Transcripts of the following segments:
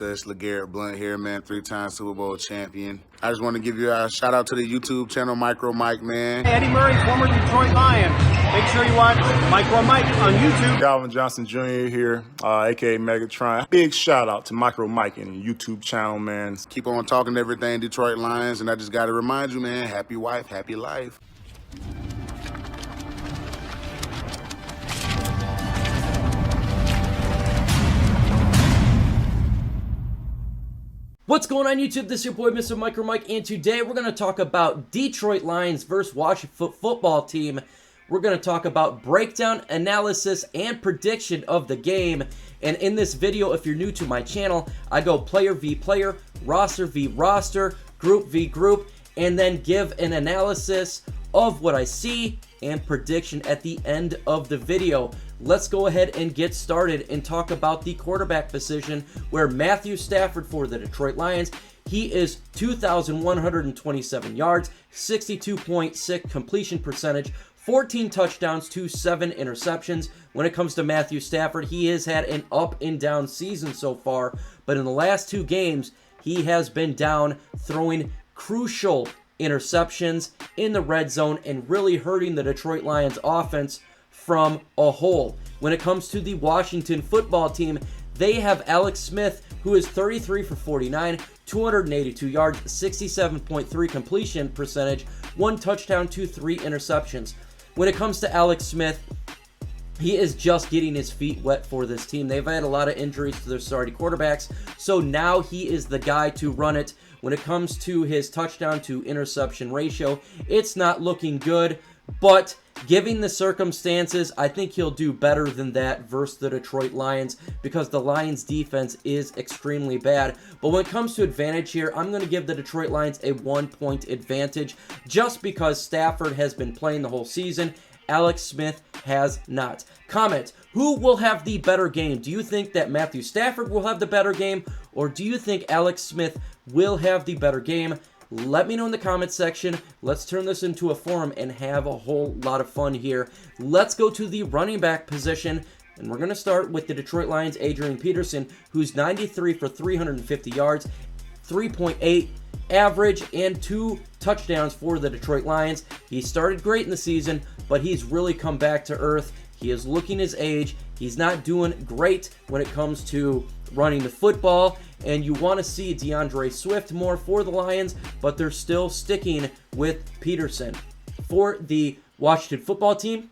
It's LeGarrette Blunt here, man, 3-time Super Bowl champion. I just want to give you a shout out to the YouTube channel, Micro Mike, man. Eddie Murray, former Detroit Lion. Make sure you watch Micro Mike on YouTube. Calvin Johnson Jr. here, aka Megatron. Big shout out to Micro Mike and the YouTube channel, man. Keep on talking everything Detroit Lions, and I just got to remind you, man, happy wife, happy life. What's going on YouTube? This is your boy Mr. Micro Mike, and today we're going to talk about Detroit Lions versus Washington football team. We're going to talk about breakdown, analysis, and prediction of the game. And in this video, if you're new to my channel, I go player v player, roster v roster, group v group, and then give an analysis of what I see and prediction at the end of the video. Let's go ahead and get started and talk about the quarterback position, where Matthew Stafford for the Detroit Lions, he is 2,127 yards, 62.6 completion percentage, 14 touchdowns to 7 interceptions. When it comes to Matthew Stafford, he has had an up and down season so far, but in the last 2 games, he has been down, throwing crucial interceptions in the red zone and really hurting the Detroit Lions offense from a whole. When it comes to the Washington football team, they have Alex Smith, who is 33 for 49, 282 yards, 67.3 completion percentage, 1 touchdown to 3 interceptions. When it comes to Alex Smith, he is just getting his feet wet for this team. They've had a lot of injuries to their starting quarterbacks, so now he is the guy to run it. When it comes to his touchdown to interception ratio, it's not looking good, but given the circumstances, I think he'll do better than that versus the Detroit Lions, because the Lions defense is extremely bad. But when it comes to advantage here, I'm going to give the Detroit Lions a 1-point advantage just because Stafford has been playing the whole season. Alex Smith has not. Comment, who will have the better game? Do you think that Matthew Stafford will have the better game, or do you think Alex Smith will have the better game? Let me know in the comment section. Let's turn this into a forum and have a whole lot of fun here. Let's go to the running back position, and we're going to start with the Detroit Lions' Adrian Peterson, who's 93 for 350 yards, 3.8 average, and 2 touchdowns for the Detroit Lions. He started great in the season, but he's really come back to earth. He is looking his age. He's not doing great when it comes to running the football, and you want to see DeAndre Swift more for the Lions, but they're still sticking with Peterson. For the Washington football team,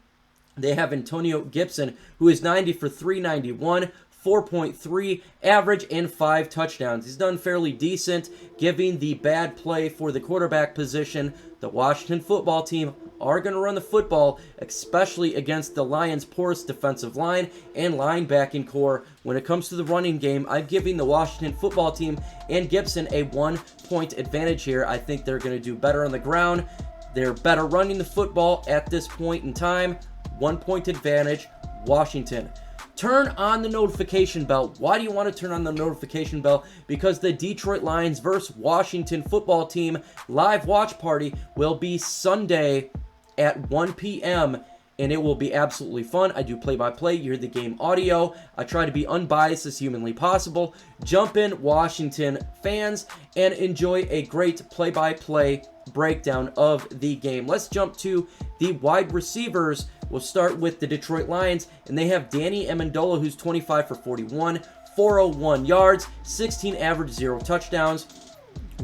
they have Antonio Gibson, who is 90 for 391, 4.3 average, and 5 touchdowns. He's done fairly decent, giving the bad play for the quarterback position. The Washington football team are going to run the football, especially against the Lions' poorest defensive line and linebacking core. When it comes to the running game, I'm giving the Washington football team and Gibson a 1-point advantage here. I think they're going to do better on the ground. They're better running the football at this point in time. 1-point advantage, Washington. Turn on the notification bell. Why do you want to turn on the notification bell? Because the Detroit Lions versus Washington football team live watch party will be Sunday at 1 p.m. and it will be absolutely fun. I do play-by-play. You hear the game audio. I try to be unbiased as humanly possible. Jump in, Washington fans, and enjoy a great play-by-play breakdown of the game. Let's jump to the wide receivers. We'll start with the Detroit Lions, and they have Danny Amendola, who's 25 for 41, 401 yards, 16 average, 0 touchdowns.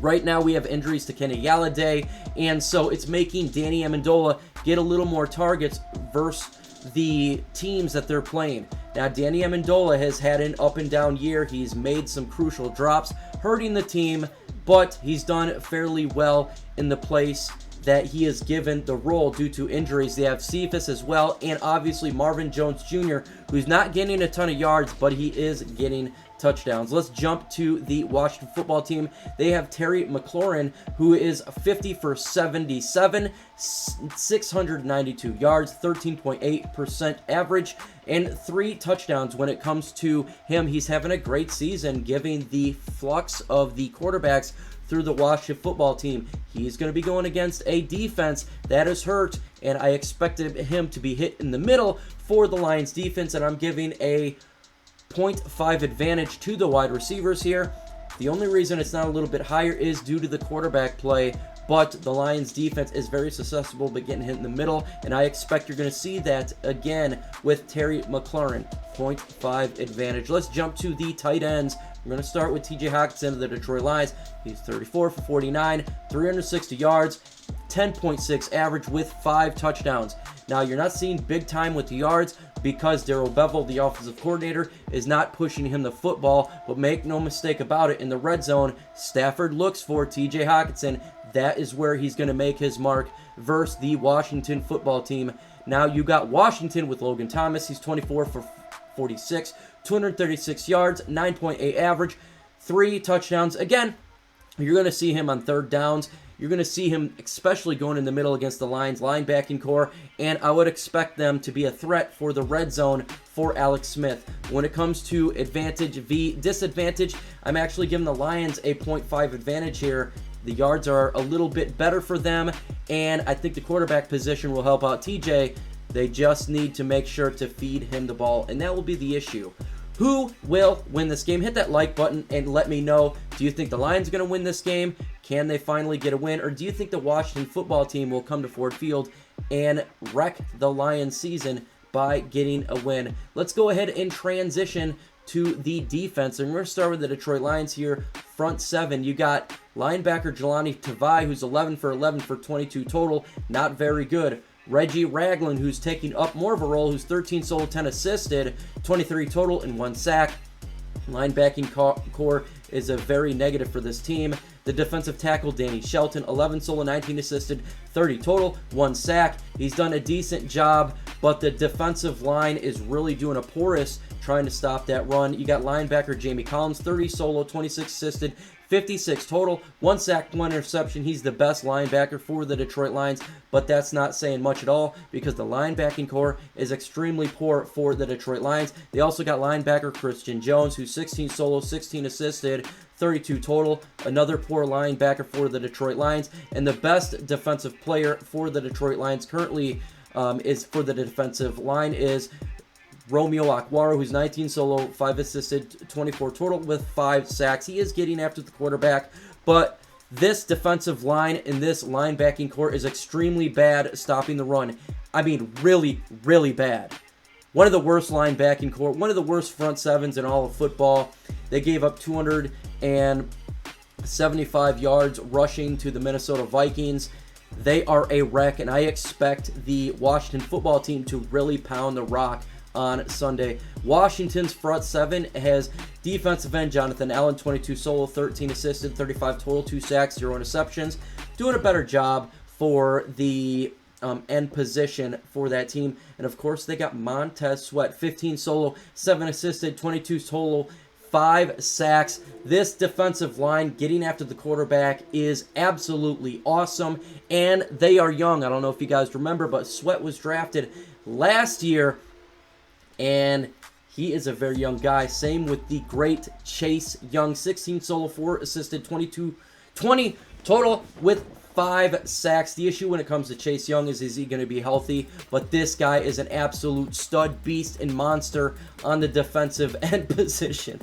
Right now, we have injuries to Kenny Galladay, and so it's making Danny Amendola get a little more targets versus the teams that they're playing. Now, Danny Amendola has had an up and down year. He's made some crucial drops, hurting the team, but he's done fairly well in the place that he is given the role due to injuries. They have Cephas as well, and obviously Marvin Jones Jr., who's not getting a ton of yards, but he is getting touchdowns. Let's jump to the Washington football team. They have Terry Mclaurin, who is 50 for 77, 692 yards, 13.8% average, and 3 touchdowns. When it comes to him, he's having a great season, giving the flux of the quarterbacks through the Washington football team. He's going to be going against a defense that is hurt, and I expected him to be hit in the middle for the Lions defense, and I'm giving a 0.5 advantage to the wide receivers here. The only reason it's not a little bit higher is due to the quarterback play, but the Lions defense is very susceptible to getting hit in the middle, and I expect you're going to see that again with Terry McLaurin. 0.5 advantage. Let's jump to the tight ends. We're going to start with TJ Hockenson of the Detroit Lions. He's 34 for 49, 360 yards, 10.6 average with 5 touchdowns. Now, you're not seeing big time with the yards because Darrell Bevell, the offensive coordinator, is not pushing him the football, but make no mistake about it, in the red zone, Stafford looks for TJ Hockenson. That is where he's going to make his mark versus the Washington football team. Now, you got Washington with Logan Thomas. He's 24 for 46, 236 yards, 9.8 average, 3 touchdowns. Again, you're going to see him on third downs. You're going to see him especially going in the middle against the Lions linebacking core, and I would expect them to be a threat for the red zone for Alex Smith. When it comes to advantage v disadvantage, I'm actually giving the Lions a 0.5 advantage here. The yards are a little bit better for them, and I think the quarterback position will help out TJ. They just need to make sure to feed him the ball, and that will be the issue. Who will win this game? Hit that like button and let me know. Do you think the Lions are going to win this game? Can they finally get a win? Or do you think the Washington football team will come to Ford Field and wreck the Lions season by getting a win? Let's go ahead and transition to the defense. And we're going to start with the Detroit Lions here. Front 7, you got linebacker Jelani Tavai, who's 11 for 11 for 22 total. Not very good. Reggie Ragland, who's taking up more of a role, who's 13 solo, 10 assisted, 23 total, and 1 sack. Linebacking core is a very negative for this team. The defensive tackle, Danny Shelton, 11 solo, 19 assisted, 30 total, 1 sack. He's done a decent job, but the defensive line is really doing a porous trying to stop that run. You got linebacker Jamie Collins, 30 solo, 26 assisted, 56 total, 1 sack, 1 interception. He's the best linebacker for the Detroit Lions, but that's not saying much at all because the linebacking core is extremely poor for the Detroit Lions. They also got linebacker Christian Jones, who's 16 solo, 16 assisted, 32 total. Another poor linebacker for the Detroit Lions. And the best defensive player for the Detroit Lions currently is for the defensive line is Romeo Okwara, who's 19 solo, 5 assisted, 24 total with 5 sacks. He is getting after the quarterback, but this defensive line and this linebacking core is extremely bad stopping the run. I mean, really, really bad. One of the worst linebacking core, one of the worst front sevens in all of football. They gave up 275 yards rushing to the Minnesota Vikings. They are a wreck, and I expect the Washington football team to really pound the rock on Sunday. Washington's front 7 has defensive end Jonathan Allen, 22 solo, 13 assisted, 35 total, 2 sacks, 0 interceptions. Doing a better job for the end position for that team. And of course, they got Montez Sweat, 15 solo, 7 assisted, 22 total, 5 sacks. This defensive line getting after the quarterback is absolutely awesome, and they are young. I don't know if you guys remember, but Sweat was drafted last year, and he is a very young guy. Same with the great Chase Young, 16 solo, 4 assisted, 20 total with 5 sacks. The issue when it comes to Chase Young is he going to be healthy? But this guy is an absolute stud, beast, and monster on the defensive end position.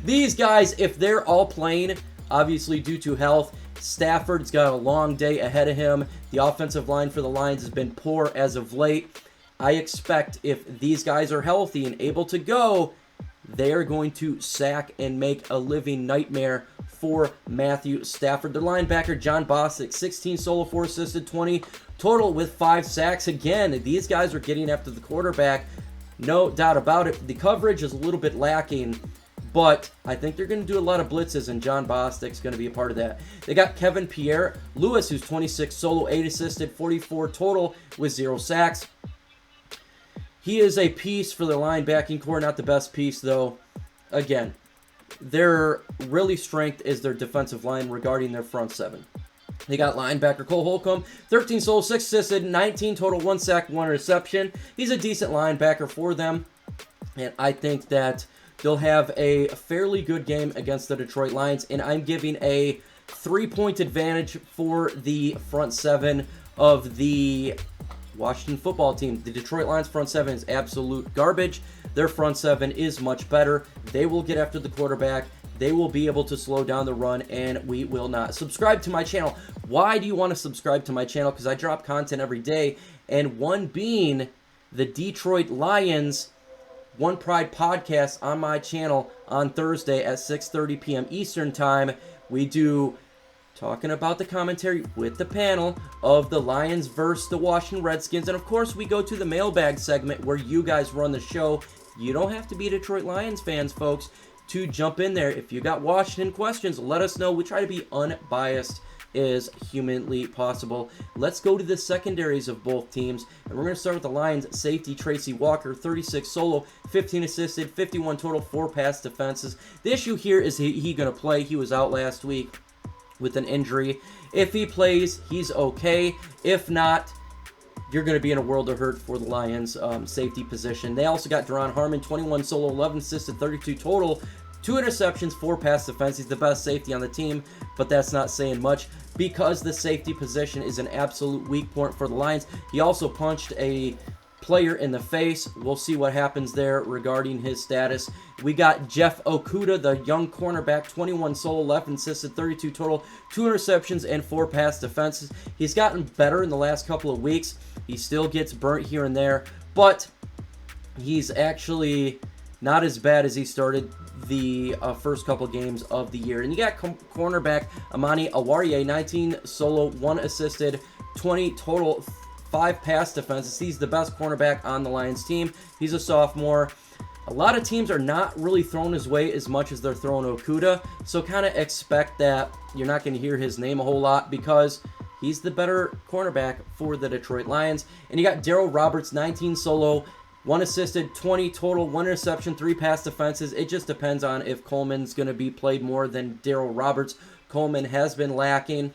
These guys, if they're all playing, obviously due to health, Stafford's got a long day ahead of him. The offensive line for the Lions has been poor as of late. I expect if these guys are healthy and able to go, they are going to sack and make a living nightmare for Matthew Stafford. Their linebacker, John Bostic, 16 solo, 4 assisted, 20 total with 5 sacks. Again, these guys are getting after the quarterback. No doubt about it. The coverage is a little bit lacking, but I think they're going to do a lot of blitzes, and John Bostic's going to be a part of that. They got Kevin Pierre Lewis, who's 26 solo, 8 assisted, 44 total with 0 sacks. He is a piece for the linebacking core, not the best piece, though. Again, their really strength is their defensive line regarding their front 7. They got linebacker Cole Holcomb, 13 solo, 6 assisted, 19 total, 1 sack, 1 reception. He's a decent linebacker for them, and I think that they'll have a fairly good game against the Detroit Lions, and I'm giving a 3-point advantage for the front 7 of the Washington football team. The Detroit Lions front seven is absolute garbage. Their front seven is much better. They will get after the quarterback. They will be able to slow down the run, and we will not. Subscribe to my channel. Why do you want to subscribe to my channel? Because I drop content every day, and one being the Detroit Lions One Pride podcast on my channel on Thursday at 6:30 p.m. Eastern Time. We do talking about the commentary with the panel of the Lions versus the Washington Redskins. And of course, we go to the mailbag segment where you guys run the show. You don't have to be Detroit Lions fans, folks, to jump in there. If you got Washington questions, let us know. We try to be unbiased as humanly possible. Let's go to the secondaries of both teams. And we're going to start with the Lions safety Tracy Walker, 36 solo, 15 assisted, 51 total, 4 pass defenses. The issue here is he going to play. He was out last week with an injury. If he plays, he's okay. If not, you're going to be in a world of hurt for the Lions safety position. They also got Deron Harmon, 21 solo, 11 assisted, 32 total, 2 interceptions, 4 pass defense. He's the best safety on the team, but that's not saying much because the safety position is an absolute weak point for the Lions. He also punched a player in the face. We'll see what happens there regarding his status. We got Jeff Okudah, the young cornerback, 21 solo, 11 assisted, 32 total, 2 interceptions, and 4 pass defenses. He's gotten better in the last couple of weeks. He still gets burnt here and there, but he's actually not as bad as he started the first couple games of the year. And you got cornerback Amani Awarie, 19 solo, 1 assisted, 20 total, 5 pass defenses. He's the best cornerback on the Lions team. He's a sophomore. A lot of teams are not really throwing his way as much as they're throwing Okudah, so kind of expect that you're not going to hear his name a whole lot because he's the better cornerback for the Detroit Lions. And you got Darryl Roberts, 19 solo, 1 assisted, 20 total, 1 interception, 3 pass defenses. It just depends on if Coleman's going to be played more than Darryl Roberts. Coleman has been lacking.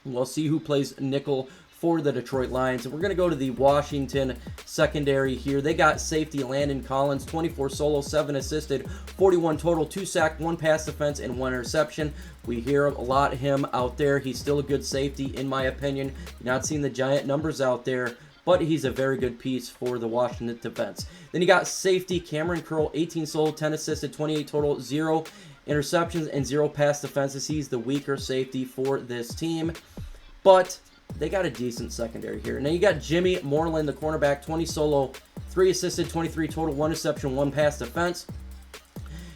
We'll see who plays nickel for the Detroit Lions. And we're going to go to the Washington secondary here. They got safety Landon Collins, 24 solo, 7 assisted, 41 total, 2 sack, 1 pass defense, and 1 interception. We hear a lot of him out there. He's still a good safety, in my opinion. You're not seeing the giant numbers out there, but he's a very good piece for the Washington defense. Then you got safety Cameron Curl, 18 solo, 10 assisted, 28 total, 0 interceptions, and 0 pass defenses. He's the weaker safety for this team, but they got a decent secondary here. Now you got Jimmy Moreland, the cornerback, 20 solo, 3 assisted, 23 total, 1 interception, 1 pass defense.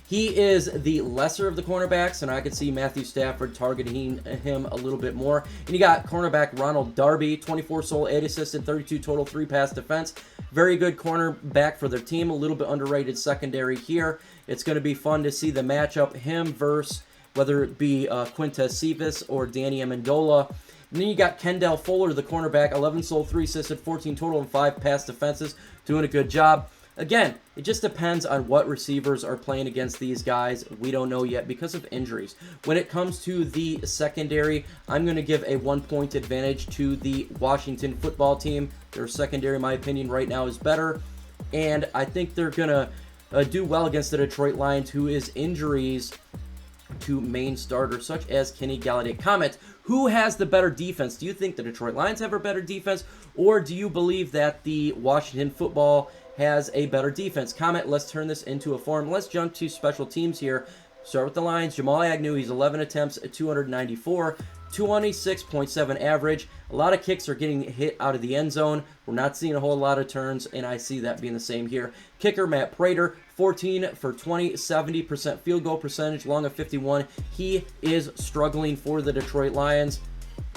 He is the lesser of the cornerbacks, and I could see Matthew Stafford targeting him a little bit more. And you got cornerback Ronald Darby, 24 solo, 8 assisted, 32 total, 3 pass defense. Very good cornerback for their team, a little bit underrated secondary here. It's going to be fun to see the matchup, him versus whether it be Quintez Cephas or Danny Amendola. And then you got Kendall Fuller, the cornerback, 11 solo, 3 assisted, 14 total, and 5 pass defenses, doing a good job. Again, it just depends on what receivers are playing against these guys. We don't know yet because of injuries. When it comes to the secondary, I'm going to give a 1-point advantage to the Washington football team. Their secondary, in my opinion, right now is better. And I think they're going to do well against the Detroit Lions, who is injuries to main starters such as Kenny Galladay. Comment, who has the better defense? Do you think the Detroit Lions have a better defense, or do you believe that the Washington football has a better defense? Comment, let's turn this into a forum. Let's jump to special teams here. Start with the Lions. Jamal Agnew, he's 11 attempts at 294, 26.7 average. A lot of kicks are getting hit out of the end zone. We're not seeing a whole lot of turns, and I see that being the same here. Kicker Matt Prater, 14 for 20, 70% field goal percentage, long of 51. He is struggling for the Detroit Lions.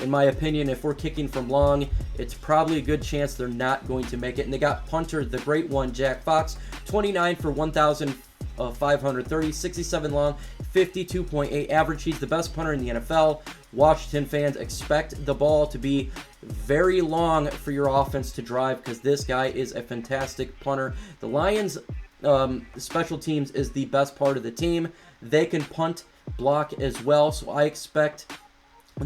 In my opinion, if we're kicking from long, it's probably a good chance they're not going to make it. And they got punter, the great one, Jack Fox, 29 for 1,530, 67 long, 52.8 average. He's the best punter in the NFL. Washington fans, expect the ball to be very long for your offense to drive because this guy is a fantastic punter. The Lions' special teams is the best part of the team. They can punt, block as well, so I expect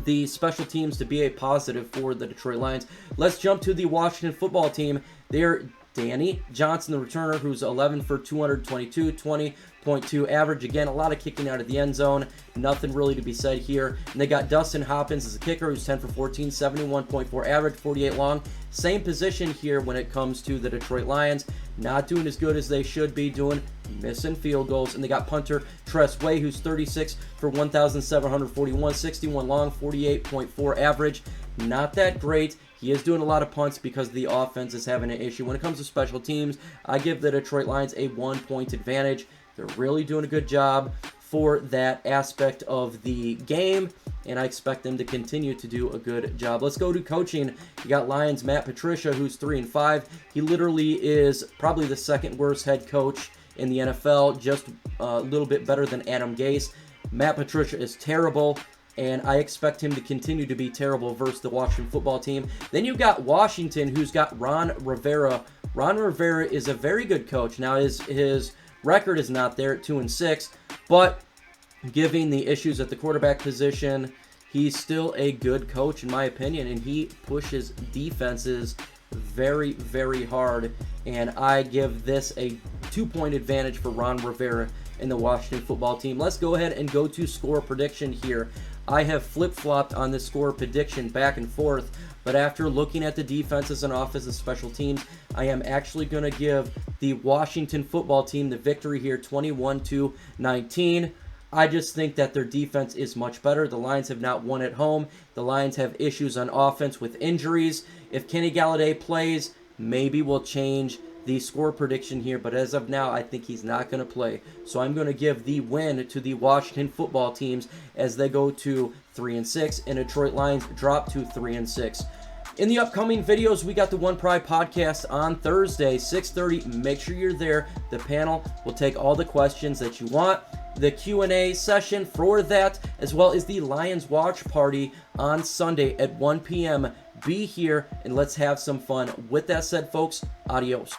the special teams to be a positive for the Detroit Lions. Let's jump to the Washington football team. They're Danny Johnson, the returner, who's 11 for 222, 20.2 average. Again, a lot of kicking out of the end zone. Nothing really to be said here. And they got Dustin Hopkins as a kicker, who's 10 for 14, 71.4 average, 48 long. Same position here when it comes to the Detroit Lions. Not doing as good as they should be doing, missing field goals. And they got punter Tress Way, who's 36 for 1,741, 61 long, 48.4 average. Not that great. He is doing a lot of punts because the offense is having an issue. When it comes to special teams, I give the Detroit Lions a 1-point advantage. They're really doing a good job for that aspect of the game, and I expect them to continue to do a good job. Let's go to coaching. You got Lions Matt Patricia, who's 3-5. He literally is probably the second worst head coach in the NFL, just a little bit better than Adam Gase. Matt Patricia is terrible, and I expect him to continue to be terrible versus the Washington football team. Then you got Washington, who's got Ron Rivera. Ron Rivera is a very good coach. Now, his record is not there at 2-6, but given the issues at the quarterback position, he's still a good coach in my opinion, and he pushes defenses very, very hard. And I give this a 2-point advantage for Ron Rivera and the Washington football team. Let's go ahead and go to score prediction here. I have flip-flopped on this score prediction back and forth, but after looking at the defenses and offensive special teams, I am actually going to give the Washington football team the victory here, 21-19. I just think that their defense is much better. The Lions have not won at home. The Lions have issues on offense with injuries. If Kenny Galladay plays, maybe we'll change the score prediction here, but as of now, I think he's not going to play. So I'm going to give the win to the Washington football teams as they go to 3-6, and Detroit Lions drop to 3-6. In the upcoming videos, we got the One Pride podcast on Thursday, 6:30. Make sure you're there. The panel will take all the questions that you want. The Q&A session for that, as well as the Lions watch party on Sunday at 1 p.m. Be here and let's have some fun. With that said, folks, adios.